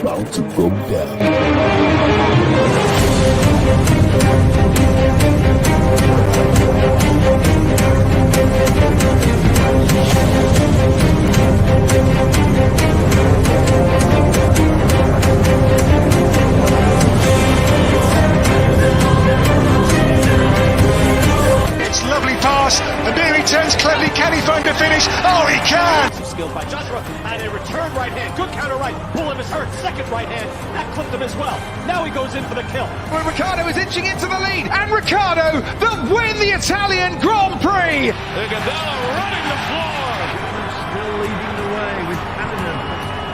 about to go down. Lovely pass, and here he turns cleverly. Can he find the finish? Oh, he can! Skilled by Joshua, and a return right hand. Good counter right. Bullen is hurt. Second right hand. That clipped him as well. Now he goes in for the kill. Well, Ricciardo is inching into the lead, and Ricciardo that win the Italian Grand Prix! Iguodala running the floor. Still leading the way with Canada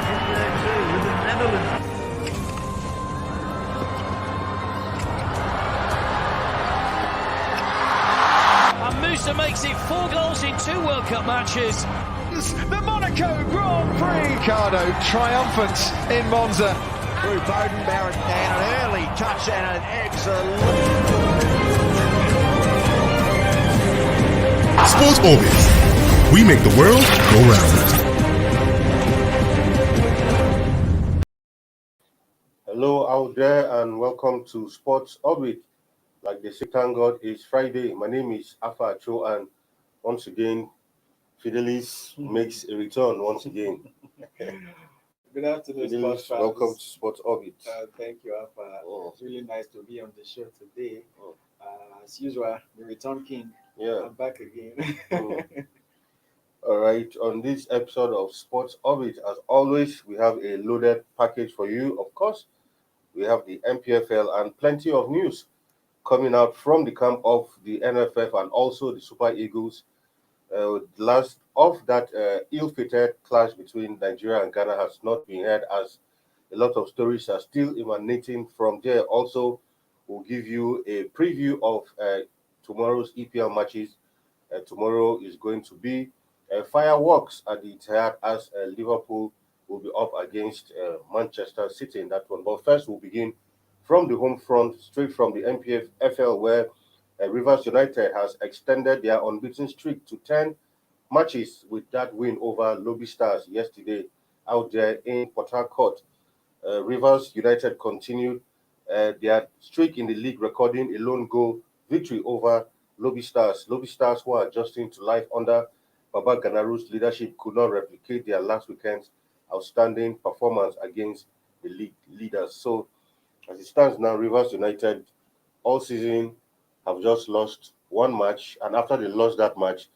in there too, with the Netherlands. Musa makes it 4 goals in 2 World Cup matches. The Monaco Grand Prix! Ricciardo triumphant in Monza. Through Bowden Barrett and an early touch and an excellent. Sports Orbit. We make the world go round. Hello out there and welcome to Sports Orbit. Like they say, thank God it's Friday. My name is Afa Acho, and once again, Fidelis makes a return once again. Good afternoon, Fidelis, Sports fans. welcome to Sports Orbit. Thank you, Alpha. It's really nice to be on the show today. Oh. As usual, the return king. Yeah. I'm back again. All right. On this episode of Sports Orbit, as always, we have a loaded package for you. Of course, we have the NPFL and plenty of news coming out from the camp of the NFF and also the Super Eagles. Last of that ill-fated clash between Nigeria and Ghana has not been heard, as a lot of stories are still emanating from there. Also, we'll give you a preview of tomorrow's EPL matches. Tomorrow is going to be fireworks at the Etihad as Liverpool will be up against Manchester City in that one. But first, we'll begin from the home front, straight from the NPFL, where Rivers United has extended their unbeaten streak to 10 matches with that win over Lobi Stars yesterday out there in Port Harcourt. Rivers United continued their streak in the league, recording a lone goal victory over Lobi Stars. Lobi Stars, who are adjusting to life under Baba Ganaru's leadership, could not replicate their last weekend's outstanding performance against the league leaders. So, as it stands now, Rivers United all season have just lost one match, and after they lost that match,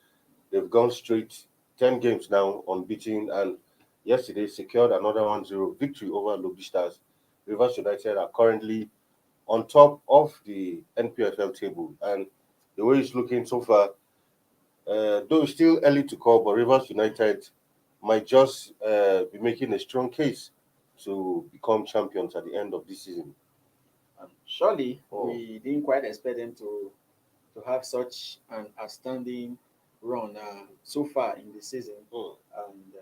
they've gone straight 10 games now unbeaten, and yesterday secured another 1-0 victory over Lobi Stars. Rivers United are currently on top of the NPFL table, and the way it's looking so far, though it's still early to call, but Rivers United might just be making a strong case to become champions at the end of this season. Surely, we didn't quite expect them to have such an outstanding run so far in the season. And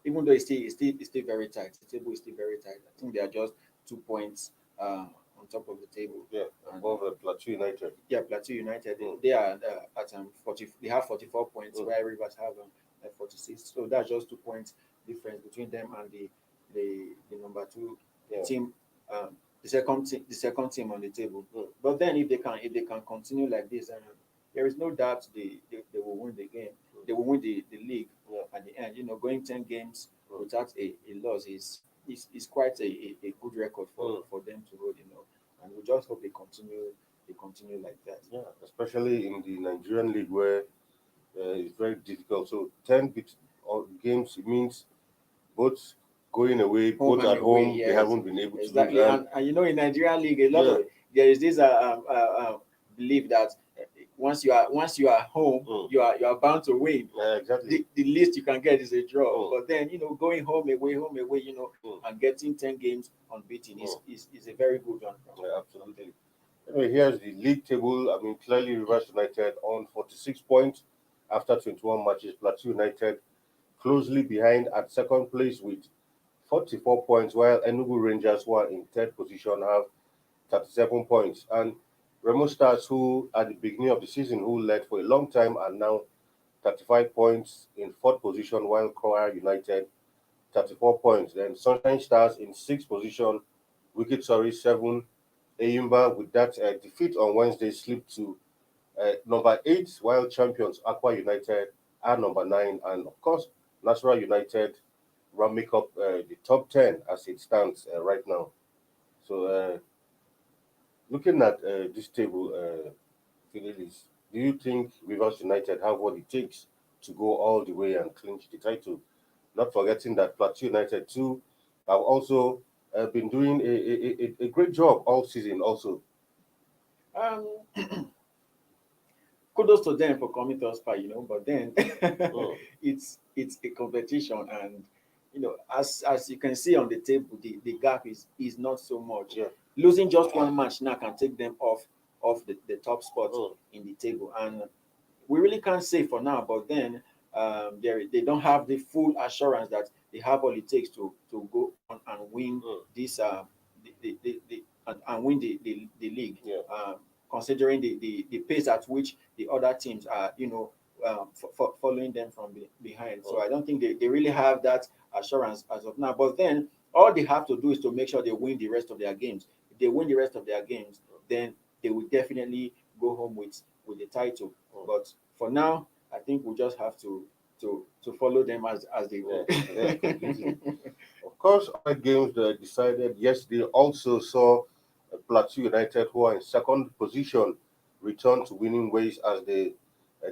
even though it's still very tight, the table is still very tight. I think they are just 2 points on top of the table. Yeah, above Plateau United. Yeah, Plateau United. They are at 40. They have 44 points, while Rivers have 46. So that's just 2 points difference between them and the number 2 team. The second team on the table. But then if they can continue like this, there is no doubt they will win the game. They will win the league at the end. Going 10 games without a loss is quite a good record for them to hold. And we just hope they continue like that. Yeah, especially in the Nigerian league where it's very difficult. So 10 games, it means both going away, both at home, they haven't been able to do that. And in Nigerian league, a lot of there is this belief that once you are home, you are bound to win. Yeah, exactly. The least you can get is a draw. But then going home away, and getting 10 games unbeaten is a very good one. Yeah, absolutely. Anyway, here's the league table. I mean, clearly Rivers United on 46 points after 21 matches. Plateau United closely behind at second place with 44 points, while Enugu Rangers, who are in third position, have 37 points. And Remo Stars, who at the beginning of the season, who led for a long time, are now 35 points in fourth position, while Kora United 34 points. Then Sunshine Stars in 6th position, Wicked Sorry 7. Eyimba with that defeat on Wednesday slipped to number 8, while champions Aqua United are number 9, and of course Nasarawa United make up the top 10 as it stands right now. So looking at this table, Fidelis, do you think Rivers United have what it takes to go all the way and clinch the title? Not forgetting that Plateau United too have also been doing a great job all season also. Um, kudos to them for coming thus far, but then it's a competition, and as you can see on the table, the gap is not so much. Yeah. Losing just one match now can take them off the top spot in the table, and we really can't say for now, but then they don't have the full assurance that they have all it takes to go on and win this and win the league. Yeah. Considering the pace at which the other teams are, following them from behind. So I don't think they really have that assurance as of now. But then all they have to do is to make sure they win the rest of their games. If they win the rest of their games, then they will definitely go home with the title. But for now, I think we just have to follow them as they go. Yeah, completely. Of course, other games that decided yesterday also saw Plateau United, who are in 2nd position, return to winning ways as they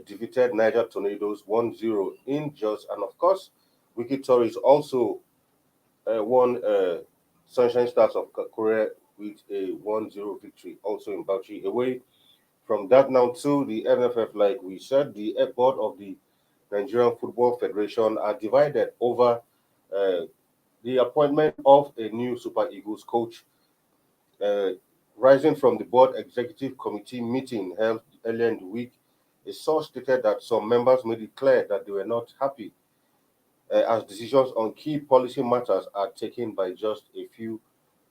defeated Niger Tornadoes 1-0 in Jos. And of course, Wicked Tories also won Sunshine Stars of Korea with a 1-0 victory, also in Bauchi. Away from that now to the NFF, like we said, the board of the Nigerian Football Federation are divided over the appointment of a new Super Eagles coach. Rising from the board executive committee meeting held earlier in the week, a source stated that some members made it clear that they were not happy as decisions on key policy matters are taken by just a few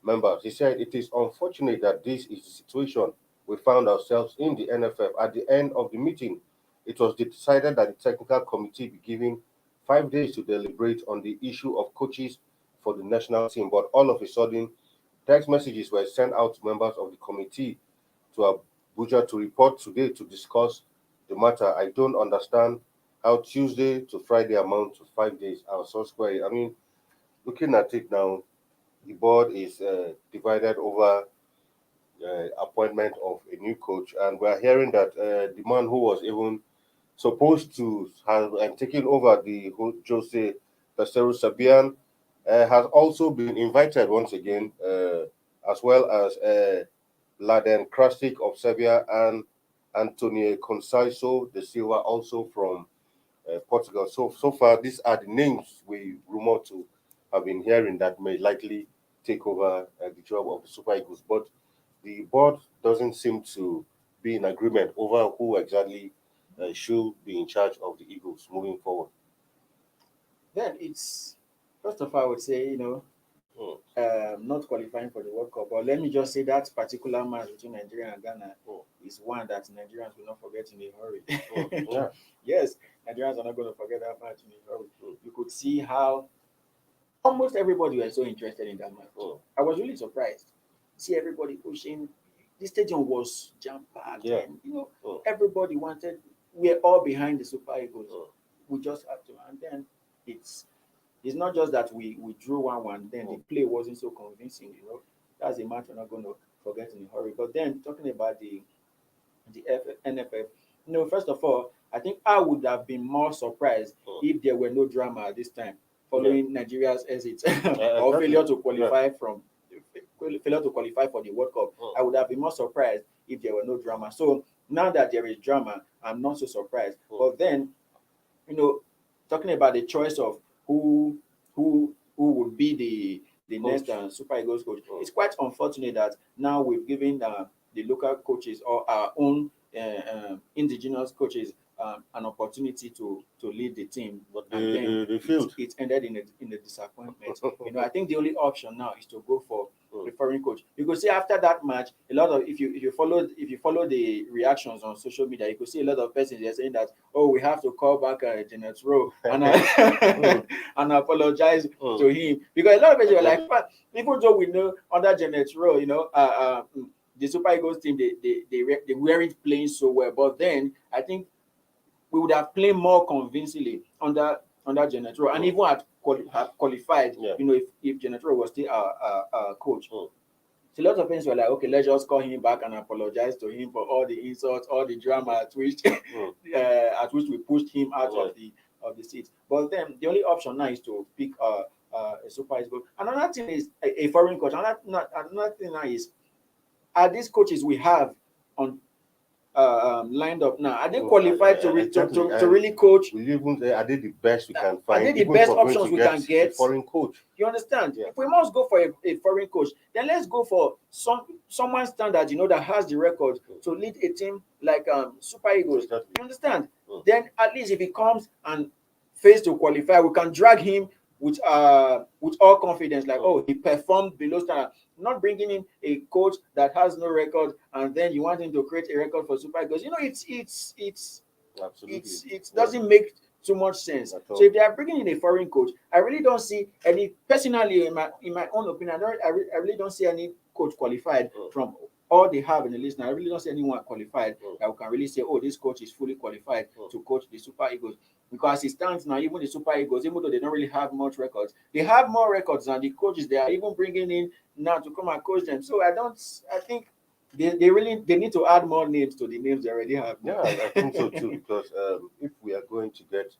members. He said it is unfortunate that this is the situation we found ourselves in the NFF. At the end of the meeting, it was decided that the technical committee be given 5 days to deliberate on the issue of coaches for the national team. But all of a sudden, text messages were sent out to members of the committee to Abuja to report today to discuss the matter. I don't understand how Tuesday to Friday amount to 5 days. Our source query. I mean, looking at it now, the board is divided over appointment of a new coach, and we are hearing that the man who was even supposed to have taken over the Jose Pesero Sabian has also been invited once again, as well as Laden Krasik of Serbia and Antonio Conceição de Silva, also from Portugal. So far, these are the names we rumored to have been hearing that may likely take over the job of the Super Eagles. But the board doesn't seem to be in agreement over who exactly should be in charge of the Eagles moving forward. Then it's, first of all, I would say, not qualifying for the World Cup. But let me just say that particular match between Nigeria and Ghana is one that Nigerians will not forget in a hurry. Yeah. Yes, Nigerians are not going to forget that match in a hurry. You could see how almost everybody was so interested in that match. I was really surprised. See everybody pushing. The stadium was jam-packed. Yeah. And, everybody wanted, we're all behind the Super Eagles. We just had to. And then it's not just that we drew 1-1, then the play wasn't so convincing. That's a match we're not going to forget in a hurry. But then talking about the NFF, first of all, I think I would have been more surprised if there were no drama at this time following Nigeria's exit or failure to qualify for the World Cup. I would have been more surprised if there were no drama. So now that there is drama, I'm not so surprised. But then, talking about the choice of who would be the next Super Eagles coach, it's quite unfortunate that now we've given the local coaches or our own indigenous coaches an opportunity to lead the team, But and then they failed. it ended in a disappointment. I think the only option now is to go for a foreign coach. You could see after that match, a lot of if you follow the reactions on social media, you could see a lot of persons they're saying that, oh, we have to call back Janet Rowe and and apologize to him, because a lot of people were like, but even though we know under Janet Rowe, the Super Eagles team they weren't playing so well, but then I think we would have played more convincingly under Janet Rowe, and even have qualified. If Janet Rowe was still our coach. So a lot of people were like, okay, let's just call him back and apologize to him for all the insults, all the drama at which we pushed him out of the seat. But then the only option now is to pick a Super Eagles. Another thing is a foreign coach. Another thing now is, are these coaches we have on lined up now, are they qualified to really coach? We even say, are they the best we can find? Are they the best options we can get? Foreign coach. You understand? If we must go for a foreign coach, then let's go for someone standard, that has the record to lead a team like Super Eagles. Exactly. You understand? Then at least if he comes and fails to qualify, we can drag him with all confidence, like, oh, he performed below standard. Not bringing in a coach that has no record, and then you want him to create a record for Super Eagles. It doesn't make too much sense. So if they are bringing in a foreign coach, I really don't see any. Personally, in my own opinion, I really don't see any coach qualified from all they have in the list now. I really don't see anyone qualified that we can really say, oh, this coach is fully qualified to coach the Super Eagles. Because as it stands now, even the Super Eagles, even though they don't really have much records, they have more records than the coaches they are even bringing in now to come and coach them. So I think they need to add more names to the names they already have. Yeah, I think so too, because if we are going to get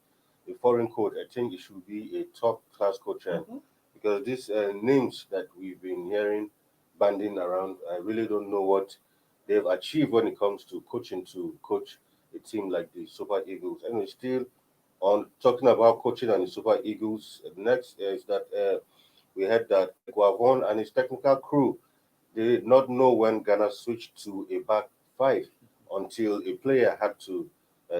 a foreign coach, I think it should be a top class coach. Because these names that we've been hearing banding around, I really don't know what they've achieved when it comes to coaching to coach a team like the Super Eagles. And we're still on talking about coaching and the Super Eagles. Next is that we heard that Guavon and his technical crew, they did not know when Ghana switched to a back five until a player had to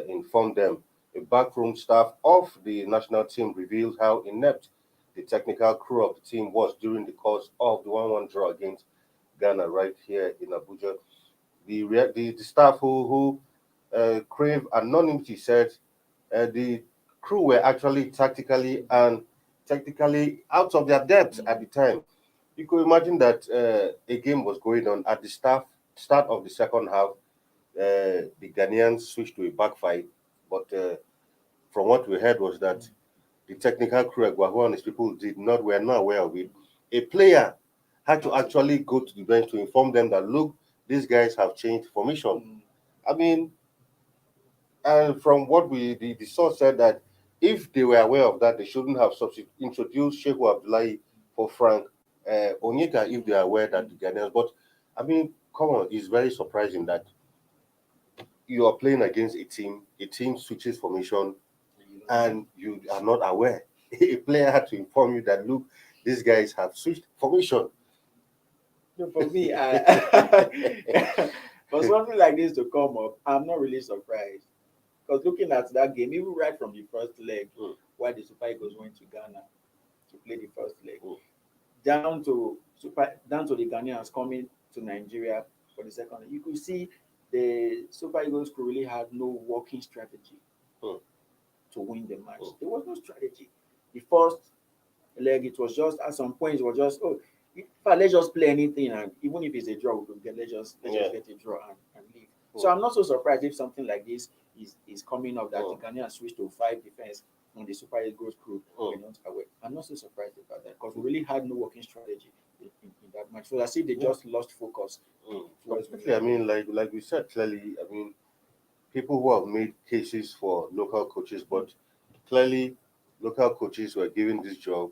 inform them. A backroom staff of the national team revealed how inept the technical crew of the team was during the course of the 1-1 draw against Ghana right here in Abuja. The staff who crave anonymity said the crew were actually tactically and technically out of their depth at the time. You could imagine that a game was going on at the start of the second half. The Ghanaians switched to a back five, but from what we heard was that the technical crew at Guahu and his people were not aware of it. A player had to actually go to the bench to inform them that, look, these guys have changed formation. I mean, and from what the source said that if they were aware of that, they shouldn't have introduced Sheikh Abdullahi for Frank Onyeka if they are aware that the Ghanaians. But I mean, come on, it's very surprising that you are playing against a team switches formation, and you are not aware. A player had to inform you that, look, these guys have switched formation. For me, for something like this to come up, I'm not really surprised. Because looking at that game, even right from the first leg, why the Super Eagles went to Ghana to play the first leg, down to the Ghanaians coming to Nigeria for the second leg, you could see the Super Eagles could really have no working strategy to win the match. There was no strategy. The first leg, it was just at some point, it was just, let's just play anything, and even if it's a draw, we could get let's just get a draw and leave. So I'm not so surprised if something like this is coming up, that the Ghanaians switched to 5 defense on the Super Eagles crew. I'm not so surprised about that, because we really had no working strategy in that match. So I see they just lost focus. Completely. I mean, like we said clearly, I mean, people who have made cases for local coaches, but clearly local coaches were given this job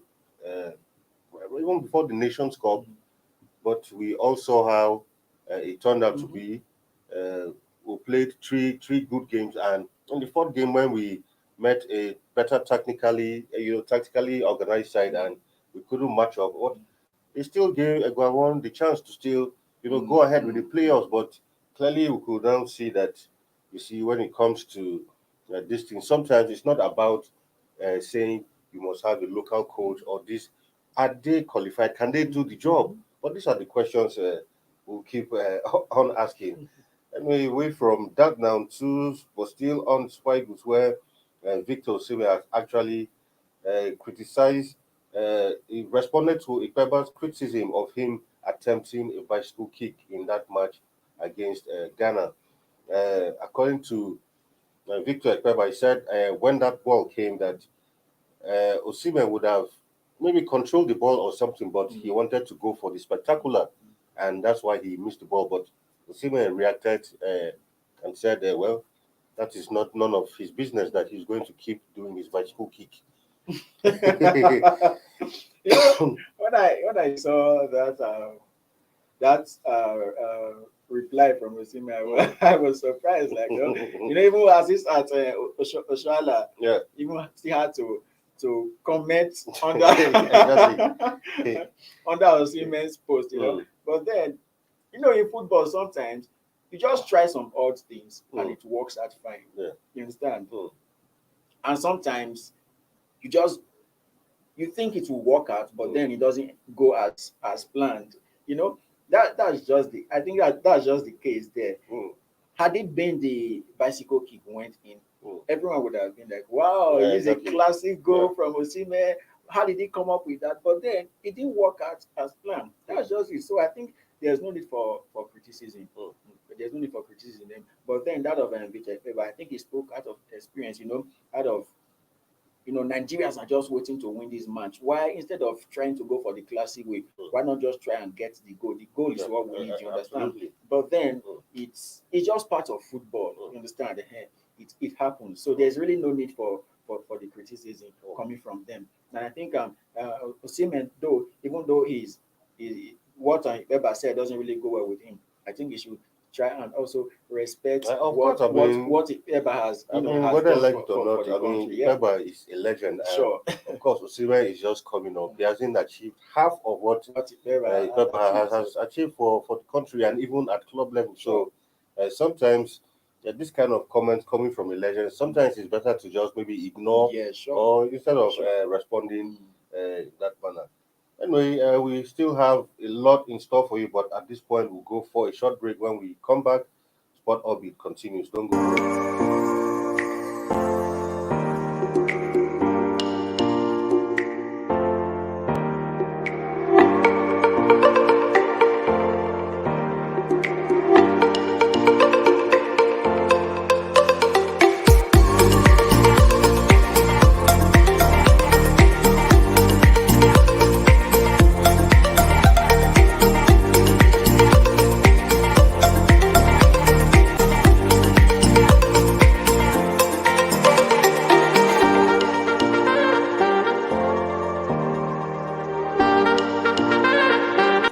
even before the Nations Cup. But we all saw how it turned out to be. We played three good games, and on the fourth game, when we met a better tactically organized side, and we couldn't match up, they still gave Eguavon the chance to still go ahead with the playoffs. But clearly, we could now see that. You see, when it comes to this thing, sometimes it's not about saying you must have a local coach or this. Are they qualified? Can they do the job? But these are the questions we'll keep on asking. Anyway, away from that now to, but still on Spike, where Victor Osimhen has actually criticized, he responded to Ikpeba's criticism of him attempting a bicycle kick in that match against Ghana. According to Victor Ikpeba, he said when that ball came that Osimhen would have maybe controlled the ball or something, but he wanted to go for the spectacular, and that's why he missed the ball. But Osimhen reacted and said, well, that is none of his business that he's going to keep doing his bicycle kick. When I saw that reply from Osimhen, I was surprised. Like, even assist at Oshala, even still had to comment under under Osimhen's post, But then, in football sometimes you just try some odd things and it works out fine. Yeah. You understand? And sometimes you think it will work out, but then it doesn't go as planned. That's just that's just the case there. Had it been the bicycle kick went in, everyone would have been like, wow, it's a classic goal from Osimhen. How did he come up with that? But then it didn't work out as planned. That's just it. So I think there's no need for criticism. There's no need for criticism. But then that of Victor, I think he spoke out of experience, out of Nigerians are just waiting to win this match. Why, instead of trying to go for the classic way, why not just try and get the goal? The goal is what we need, you understand? Absolutely. But then it's just part of football, you understand? It happens. So there's really no need for the criticism coming from them. And I think Osimhen, even though what Ikpeba said doesn't really go well with him, I think he should try and also respect what Ikpeba has. Whether I like it or not, Ikpeba is a legend. Sure. Of course, Osimhen is just coming up. He hasn't achieved half of what Ikpeba has achieved for the country and even at club level. So sometimes this kind of comment coming from a legend, sometimes it's better to just maybe ignore or instead of responding that manner. Anyway, we still have a lot in store for you, but at this point, we'll go for a short break. When we come back, Sport Orbit continues. Don't go.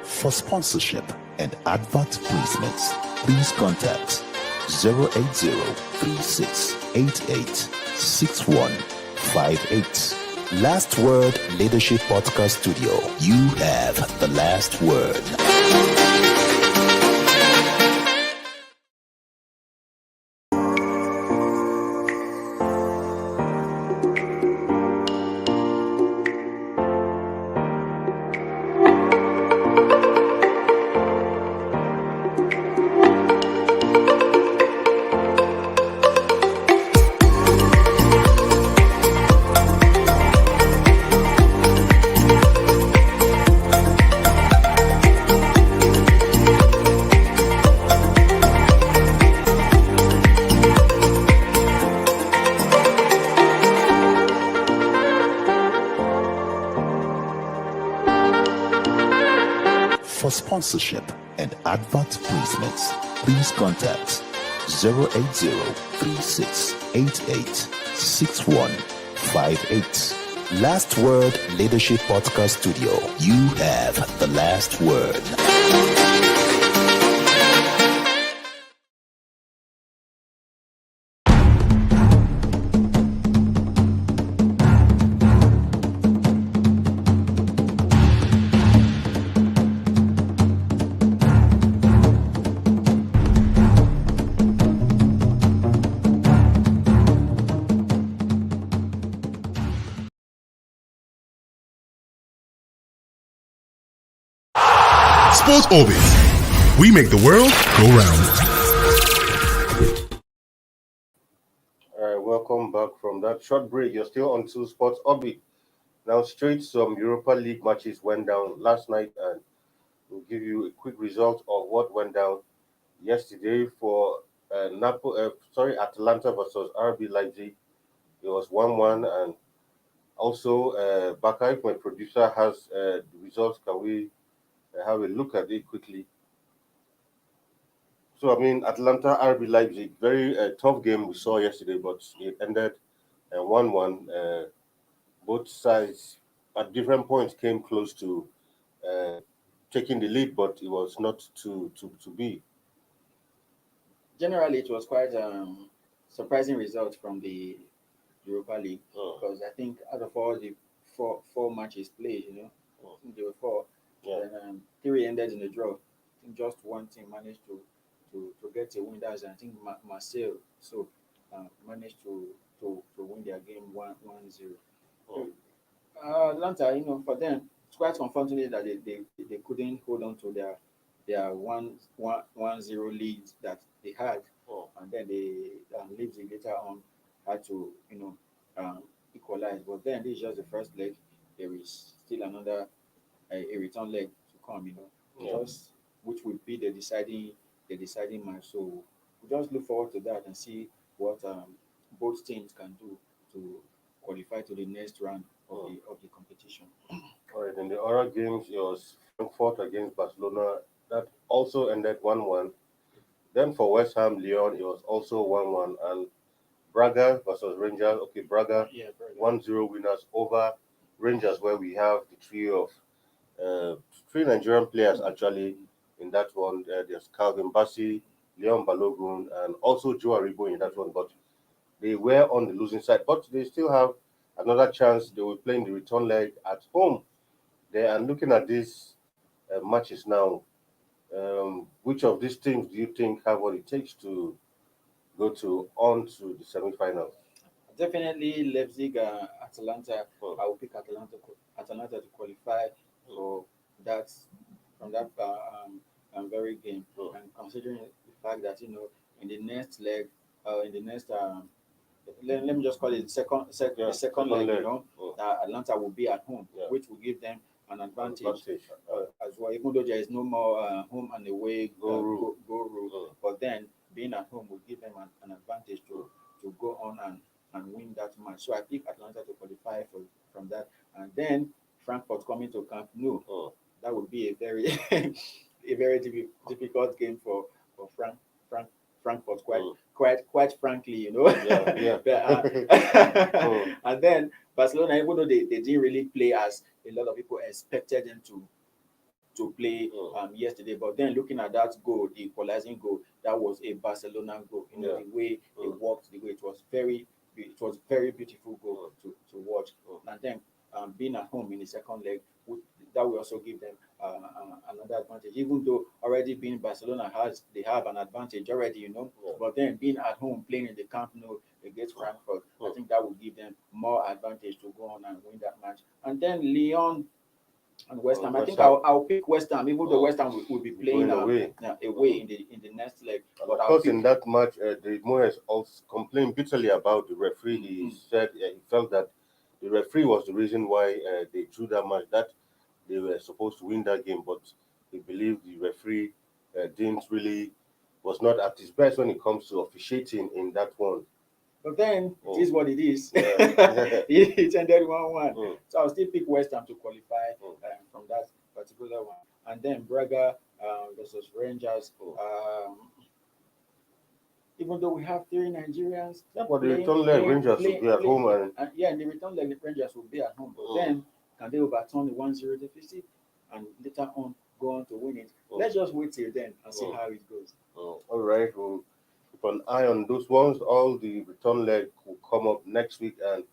For sponsorship and advert placements, please contact 080-3688-6158. Last Word Leadership Podcast Studio. You have the last word. For sponsorship and advert placements, please contact 080-3688-6158. Last Word Leadership Podcast Studio. You have the last word. Sports Orbit. We make the world go round. All right, welcome back from that short break. You're still on Two Sports Orbit. Now, straight some Europa League matches went down last night, and we'll give you a quick result of what went down yesterday for Atalanta versus RB Leipzig. It was 1-1, and also Baka, if my producer has the results, can we have a look at it quickly? So, I mean, Atlanta, RB Leipzig, very tough game we saw yesterday, but it ended 1-1. Both sides at different points came close to taking the lead, but it was not to be. Generally, it was quite surprising result from the Europa League because I think out of all the four matches played, I think there were four. Yeah. And 3 ended in a draw. I think just one team managed to get a win. That's, I think, Marseille. So managed to win their game 1-0. Atlanta, for them, it's quite unfortunate that they couldn't hold on to their 1-0 lead that they had, and then they Leipzig later on had to equalize. But then this is just the first leg. There is still another a return leg to come. Just which will be the deciding match. So we just look forward to that and see what both teams can do to qualify to the next round of the competition. All right, in the other games, it was Frankfurt against Barcelona. That also ended 1-1. Then for West Ham, Lyon, it was also 1-1. And Braga versus Rangers. Okay, Braga 1-0 winners over Rangers, where we have the trio of 3 Nigerian players actually in that one. There's Calvin Bassey, Leon Balogun, and also Joe Aribo in that one. But they were on the losing side. But they still have another chance. They will play in the return leg at home. They are looking at these matches now. Which of these teams do you think have what it takes to go on to the semi-finals? Definitely Leipzig, Atalanta. I will pick Atalanta to qualify for that from that very game. And considering the fact that in the next leg, in the next let me just call it the second leg. Atlanta will be at home, which will give them an advantage as well. Even though there is no more home and away go rule, but then being at home will give them an advantage to go on and win that match. So I pick Atlanta to qualify from that, and then Frankfurt coming to Camp Nou. That would be a very a very difficult game for Frankfurt. Quite frankly, And then Barcelona, even though they didn't really play as a lot of people expected them to play yesterday, but then looking at that goal, the equalizing goal, that was a Barcelona goal. The way they walked, the way it was very beautiful goal to watch. And then being at home in the second leg, that will also give them another advantage. Even though already being Barcelona they have an advantage already, but then being at home playing in the Camp Nou against Frankfurt, I think that will give them more advantage to go on and win that match. And then Lyon and West Ham. I think I'll pick West Ham, even though West Ham will be playing away in the next leg. But of course, in that match, the Moyes also complained bitterly about the referee. He said he felt that the referee was the reason why they drew that match. That they were supposed to win that game, but he believed the referee was not at his best when it comes to officiating in that one. But then it is what it is. It ended 1-1. So I'll still pick West Ham to qualify from that particular one. And then Braga versus Rangers. Even though we have 3 Nigerians, but the return leg Rangers will be at home, and in the return leg Rangers will be at home. But then can they overturn the 1-0 deficit and later on go on to win it? Let's just wait till then and see how it goes. All right. We'll keep an eye on those ones. All the return leg will come up next week, and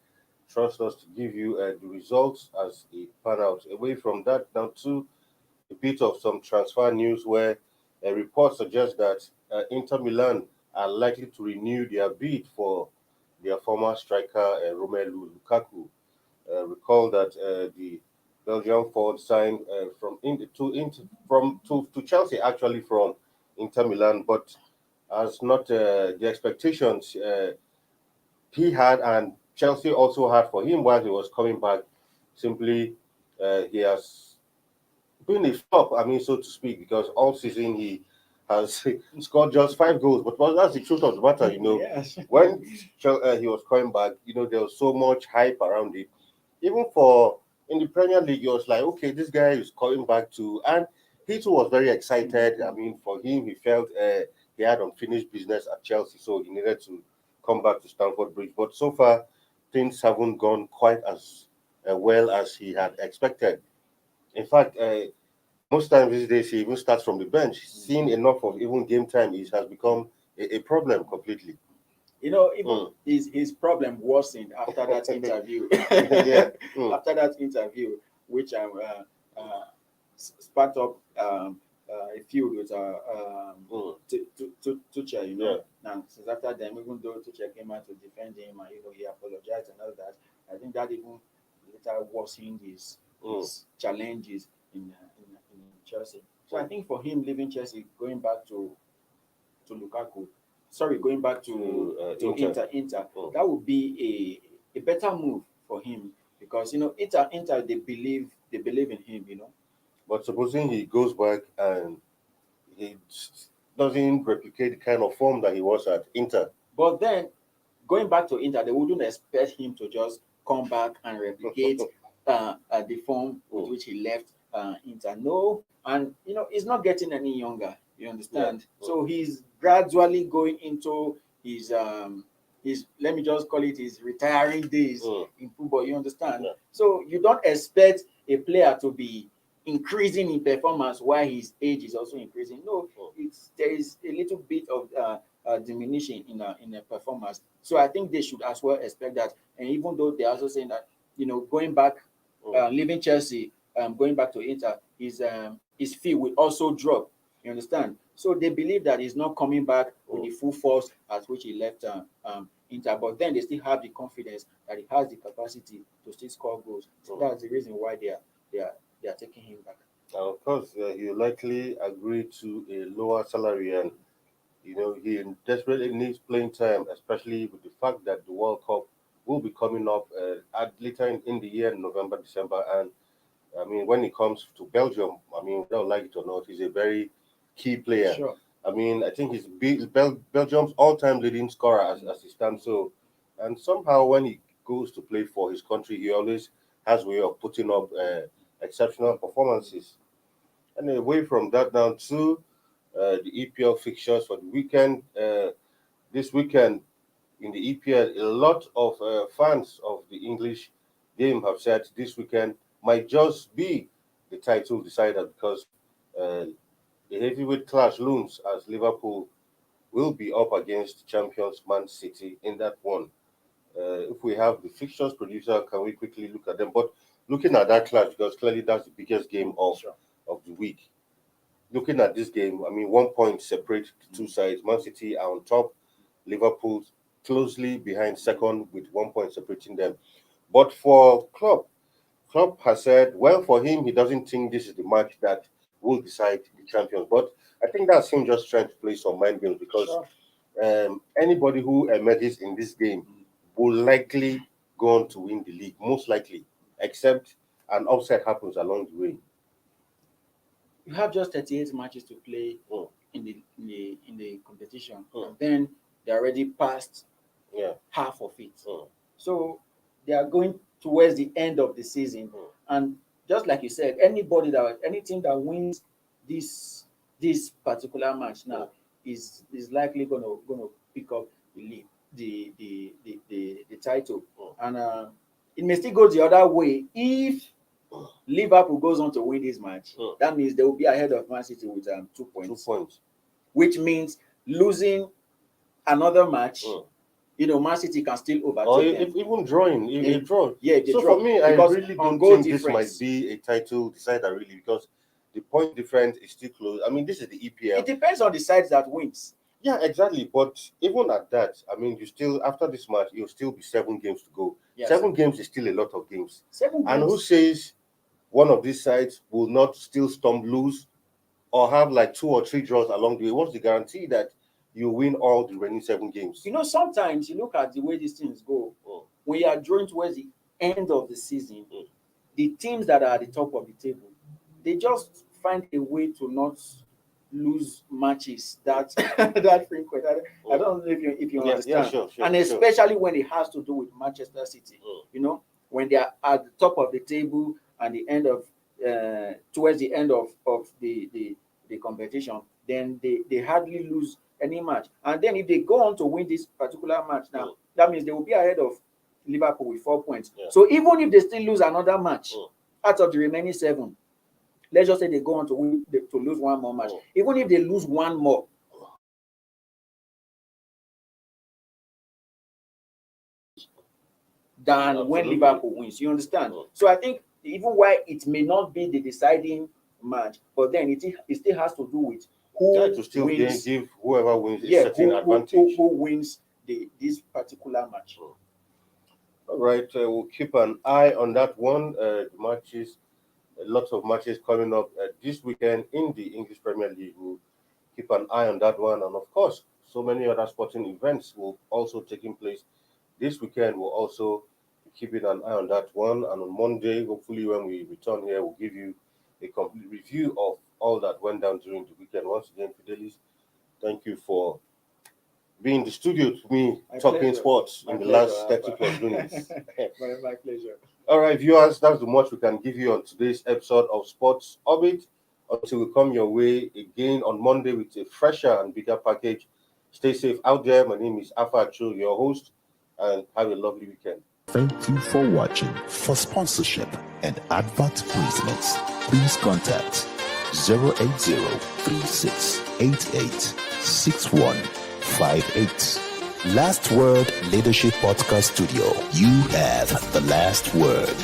trust us to give you the results as they pan out. Away from that, now to a bit of some transfer news where a report suggests that Inter Milan are likely to renew their bid for their former striker Romelu Lukaku. Recall that the Belgium forward signed to Chelsea actually from Inter Milan, but as not the expectations he had and Chelsea also had for him while he was coming back. Simply, he has been a flop. I mean, so to speak, because all season he has scored just 5 goals. But that's the truth of the matter, Yes. When he was coming back, there was so much hype around it. Even for in the Premier League, it was like, okay, this guy is coming back to, and he too was very excited. I mean, for him, he felt he had unfinished business at Chelsea, so he needed to come back to Stamford Bridge. But so far, things haven't gone quite as well as he had expected. In fact, most times these days, he even starts from the bench. Seeing enough of even game time has become a problem completely. Even his problem worsened after that interview. Yeah. After that interview, which sparked up a feud with Tuchel, Yeah. Now, since after then, even though Tuchel came out to defend him and he apologized and all that, I think that even later worsened his challenges in Chelsea. So I think for him leaving Chelsea, going back to Lukaku, going back to Inter, that would be a better move for him because Inter they believe in him, But supposing he goes back and he doesn't replicate the kind of form that he was at Inter. But then going back to Inter, they wouldn't expect him to just come back and replicate the form with which he left Inter. No, and he's not getting any younger. You understand? Yeah. So he's gradually going into his let me just call it his retiring days in football. You understand? Yeah. So you don't expect a player to be increasing in performance while his age is also increasing. No, there is a little bit of diminishing in a performance. So I think they should as well expect that. And even though they're also saying that going back, leaving Chelsea, going back to Inter, his fee will also drop. You understand? So they believe that he's not coming back with the full force at which he left Inter, but then they still have the confidence that he has the capacity to still score goals. So that's the reason why they are taking him back. Of course, he'll likely agree to a lower salary, and he desperately needs playing time, especially with the fact that the World Cup will be coming up later in the year, November, December, and I mean, when it comes to Belgium, I mean, whether I like it or not, he's a very key player. Sure. I mean, I think he's Belgium's all-time leading scorer as he stands. So, and somehow when he goes to play for his country, he always has a way of putting up exceptional performances. And away from that, down to the EPL fixtures for the weekend. This weekend in the EPL, a lot of fans of the English game have said this weekend might just be the title decider because the heavyweight clash looms as Liverpool will be up against champions Man City in that one. If we have the fixtures producer, can we quickly look at them? But looking at that clash, because clearly that's the biggest game of the week. Looking at this game, I mean, 1 point separate the two sides. Man City are on top, Liverpool closely behind second with 1 point separating them. But for Klopp has said, well, for him, he doesn't think this is the match that will decide the champions. But I think that's him just trying to play some mind games because anybody who emerges in this game will likely go on to win the league, most likely, except an upset happens along the way. You have just 38 matches to play in the competition, and then they already passed half of it. So they are going towards the end of the season, and just like you said, any team that wins this particular match now is likely gonna pick up the league, the title, and it may still go the other way if Liverpool goes on to win this match. That means they will be ahead of Man City with 2 points. 2 points, which means losing another match. Man City can still overtake them. If even drawing, if they draw. Yeah, they so draw. for me, I Because really on don't goal think this difference, might be a title decider, really, because the point difference is still close. I mean, this is the EPL. it depends on the side that wins. Yeah, exactly. But even at that, I mean, you still, after this match, you'll still be 7 games to go. Yes. 7 games is still a lot of games. 7 games. And who says one of these sides will not still stump loose or have like 2 or 3 draws along the way? What's the guarantee that you win all the remaining 7 games? You know, sometimes you look at the way these things go. When you are drawing towards the end of the season, the teams that are at the top of the table, they just find a way to not lose matches that that frequent. I don't know if you understand. Sure, and especially when it has to do with Manchester City. You know, when they are at the top of the table and the end of towards the end of the competition, then they hardly lose any match. And then if they go on to win this particular match now, that means they will be ahead of Liverpool with 4 points. So even if they still lose another match out of the remaining 7, let's just say they go on to lose one more match. Even if they lose one more, than when Liverpool wins. You understand? So I think even while it may not be the deciding match, but then it still has to do with who to still wins. Give whoever wins a certain advantage. Who wins this particular match. All right, we'll keep an eye on that one. Matches, lots of matches coming up this weekend in the English Premier League. We'll keep an eye on that one, and of course, so many other sporting events will also taking place this weekend. We'll also be keeping an eye on that one, and on Monday, hopefully, when we return here, we'll give you a complete review of all that went down during the weekend. Once again, Fidelis, thank you for being in the studio to me, talking sports in the last 30 plus minutes. My pleasure. All right, viewers, that's the much we can give you on today's episode of Sports Orbit. Until we come your way again on Monday with a fresher and bigger package. Stay safe out there. My name is Afa Achu, your host, and have a lovely weekend. Thank you for watching. For sponsorship and advert placements, please contact 080-3688-6158. Last Word Leadership Podcast Studio. You have the last word.